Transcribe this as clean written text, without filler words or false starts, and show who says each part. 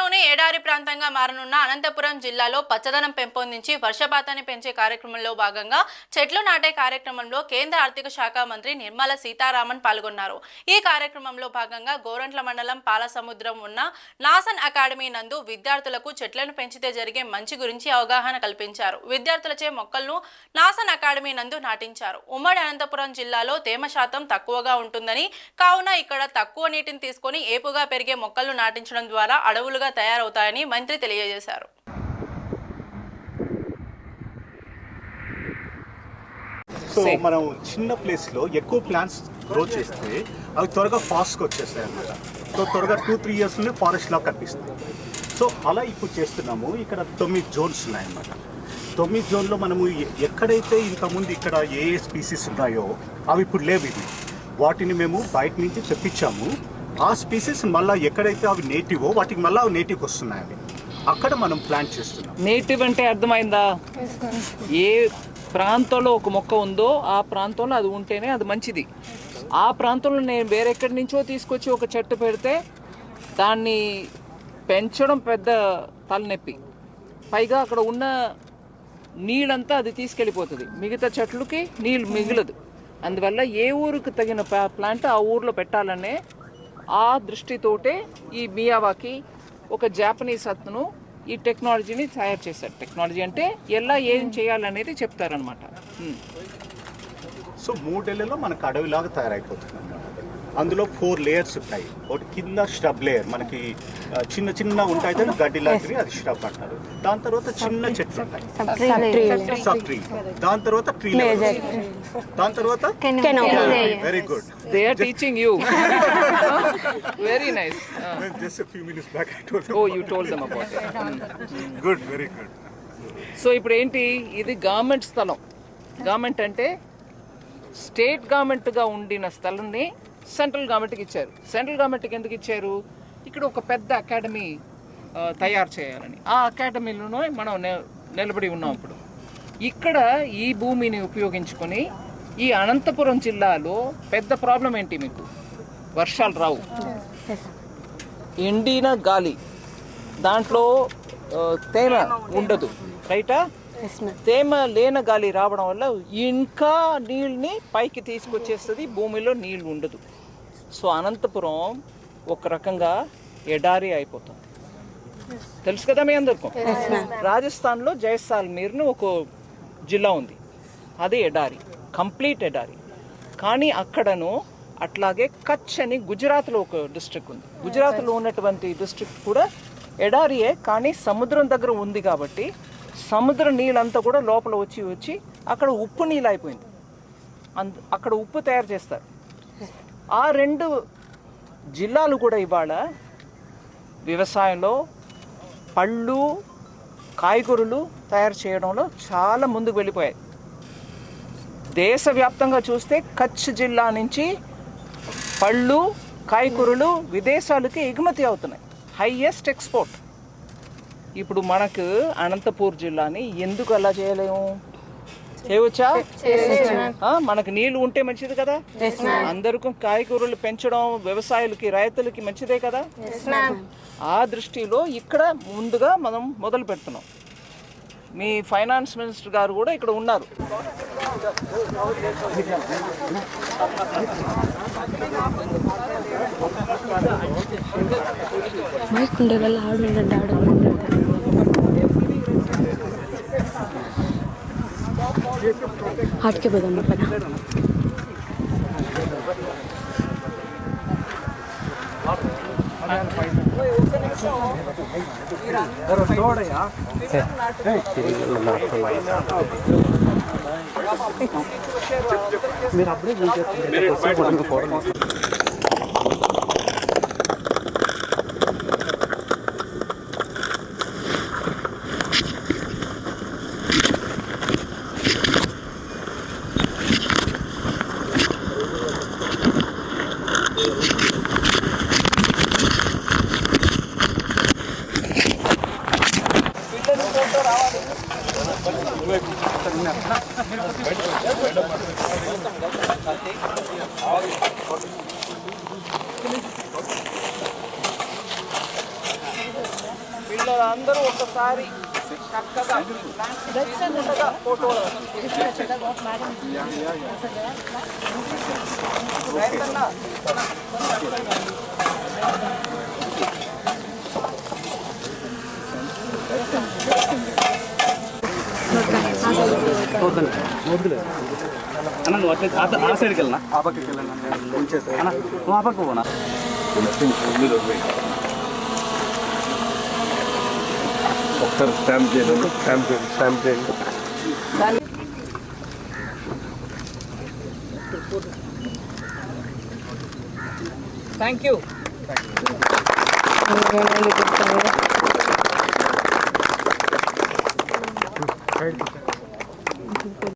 Speaker 1: దేశంలోనే ఏడారి ప్రాంతంగా మారనున్న అనంతపురం జిల్లాలో పచ్చదనం పెంపొందించి వర్షపాతాన్ని పెంచే కార్యక్రమంలో భాగంగా చెట్లు నాటే కార్యక్రమంలో కేంద్ర ఆర్థిక శాఖ మంత్రి నిర్మలా సీతారామన్ పాల్గొన్నారు. ఈ కార్యక్రమంలో భాగంగా గోరంట్ల మండలం పాలసముద్రం ఉన్న నాసన్ అకాడమీ నందు విద్యార్థులకు చెట్లను పెంచితే జరిగే మంచి గురించి అవగాహన కల్పించారు. విద్యార్థులచే మొక్కలను నాసన్ అకాడమీ నందు నాటించారు. ఉమ్మడి అనంతపురం జిల్లాలో తేమ శాతం తక్కువగా ఉంటుందని, కావున ఇక్కడ తక్కువ నీటిని తీసుకొని ఏపుగా పెరిగే మొక్కలను నాటించడం ద్వారా అడవులుగా తయారవుతాయని మంత్రి తెలియజేశారు.
Speaker 2: సో మనం చిన్న ప్లేస్ లో ఎక్కువ ప్లాంట్స్ గ్రో చేస్తే అవి త్వరగా ఫాస్ట్గా వచ్చేస్తాయి అన్నమాట. సో త్వరగా 2-3 years లోనే ఫారెస్ట్ లా కనిపిస్తుంది. సో అలా ఇప్పుడు చేస్తున్నాము. ఇక్కడ 9 జోన్స్ ఉన్నాయన్నమాట. 9 జోన్లో మనము ఎక్కడైతే ఇంతకుముందు ఇక్కడ ఏ స్పీసీస్ ఉన్నాయో అవి ఇప్పుడు లేవు. ఇవి వాటిని మేము బయట నుంచి తెప్పించాము. ఆ స్పీసీస్ మళ్ళీ ఎక్కడైతే అవి నేటివో వాటికి మళ్ళీ అవి నేటివ్కి వస్తున్నాయి. అవి అక్కడ మనం ప్లాంట్ చేస్తున్నాం.
Speaker 3: నేటివ్ అంటే అర్థమైందా? ఏ ప్రాంతంలో ఒక మొక్క ఉందో ఆ ప్రాంతంలో అది ఉంటేనే అది మంచిది. ఆ ప్రాంతంలో నేను వేరెక్కడి నుంచో తీసుకొచ్చి ఒక చెట్టు పెడితే దాన్ని పెంచడం పెద్ద తలనొప్పి. పైగా అక్కడ ఉన్న నీళ్ళంతా అది తీసుకెళ్ళిపోతుంది, మిగతా చెట్లకి నీళ్ళు మిగలదు. అందువల్ల ఏ ఊరికి తగిన ప్లాంట్ ఆ ఊర్లో పెట్టాలనే ఆ దృష్టితోటే ఈ మియావాకి ఒక జాపనీస్ అతను ఈ టెక్నాలజీని తయారు చేశారు. టెక్నాలజీ అంటే ఎలా ఏం చేయాలనేది చెప్తారనమాట.
Speaker 2: సో 3 ఏళ్లలో మనకు అడవిలాగా తయారైపోతుంది. అందులో 4 లేయర్స్ ఉంటాయి. ఒకటి కింద స్hrub లేయర్, మనకి చిన్న చిన్న ఉంటాయి కదా గడ్డి లాంటివి, అది shrub అంటారు. దాని తర్వాత చిన్న చెట్లు ఉంటాయి, సబ్ ట్రీ. దాని తర్వాత ట్రీ లేయర్, దాని తర్వాత very good,
Speaker 3: they are teaching you. Very nice.
Speaker 2: Just a few minutes back I told them.
Speaker 3: Oh, you told them about it.
Speaker 2: Good, very good.
Speaker 3: So ఇప్పుడు ఏంటి, ఇది గవర్నమెంట్ స్థలం. Government అంటే state గవర్నమెంట్గా ఉండిన స్థలాన్ని central గవర్నమెంట్కి ఇచ్చారు. సెంట్రల్ గవర్నమెంట్కి ఎందుకు ఇచ్చారు? ఇక్కడ ఒక పెద్ద అకాడమీ తయారు చేయాలని. ఆ అకాడమీలోనే మనం నిలబడి ఉన్నాం. ఇప్పుడు ఇక్కడ ఈ భూమిని ఉపయోగించుకొని ఈ అనంతపురం జిల్లాలో పెద్ద ప్రాబ్లం ఏంటి, మీకు వర్షాలు రావు, ఎండిన గాలి, దాంట్లో తేమ ఉండదు, రైటా? తేమ లేని గాలి రావడం వల్ల ఇంకా నీళ్ళని పైకి తీసుకొచ్చేస్తుంది, భూమిలో నీళ్ళు ఉండదు. సో అనంతపురం ఒక రకంగా ఎడారి అయిపోతుంది. తెలుసు కదా మీ అందరికీ. రాజస్థాన్లో జైసాల్మీర్ను ఒక జిల్లా ఉంది, అది ఎడారి, కంప్లీట్ ఎడారి. కానీ అక్కడను అట్లాగే కచ్ అని గుజరాత్లో ఒక డిస్ట్రిక్ట్ ఉంది. గుజరాత్లో ఉన్నటువంటి డిస్ట్రిక్ట్ కూడా ఎడారియే, కానీ సముద్రం దగ్గర ఉంది కాబట్టి సముద్ర నీళ్ళంతా కూడా లోపల వచ్చి అక్కడ ఉప్పు నీళ్ళు అయిపోయింది. అక్కడ ఉప్పు తయారు చేస్తారు. ఆ 2 జిల్లాలు కూడా ఇవాళ వ్యవసాయంలో పళ్ళు కాయగూరలు తయారు చేయడంలో చాలా ముందుకు వెళ్ళిపోయాయి. దేశవ్యాప్తంగా చూస్తే కచ్ జిల్లా నుంచి పళ్ళు కాయగూరలు విదేశాలకి ఎగుమతి అవుతున్నాయి, హైయెస్ట్ ఎక్స్పోర్ట్. ఇప్పుడు మనకు అనంతపూర్ జిల్లాని ఎందుకు అలా చేయలేము? చేయవచ్చా? మనకు నీళ్లు ఉంటే మంచిది కదా. అందరికీ కాయగూరలు పెంచడం వ్యవసాయులకి రైతులకి మంచిదే కదా. ఆ దృష్టిలో ఇక్కడ ముందుగా మనం మొదలు పెడుతున్నాం. మీ ఫైనాన్స్ మినిస్టర్ గారు కూడా ఇక్కడ ఉన్నారు.
Speaker 4: हाट के बदम में पना
Speaker 3: అందరూ ఒకసారి చక్కగా తీసుకుంటగా ఫోటోలు రైతన్న
Speaker 4: అన్న నువ్వు అట్లా ఆ సైడ్కి వెళ్ళనా ఆ పక్కకి వెళ్ళాను అన్న నువ్వు ఆ పక్క పోనా ఒకసారి స్టాంప్ చేయండి స్టాంప్ చేయండి
Speaker 3: థ్యాంక్ యూ
Speaker 5: Thank you.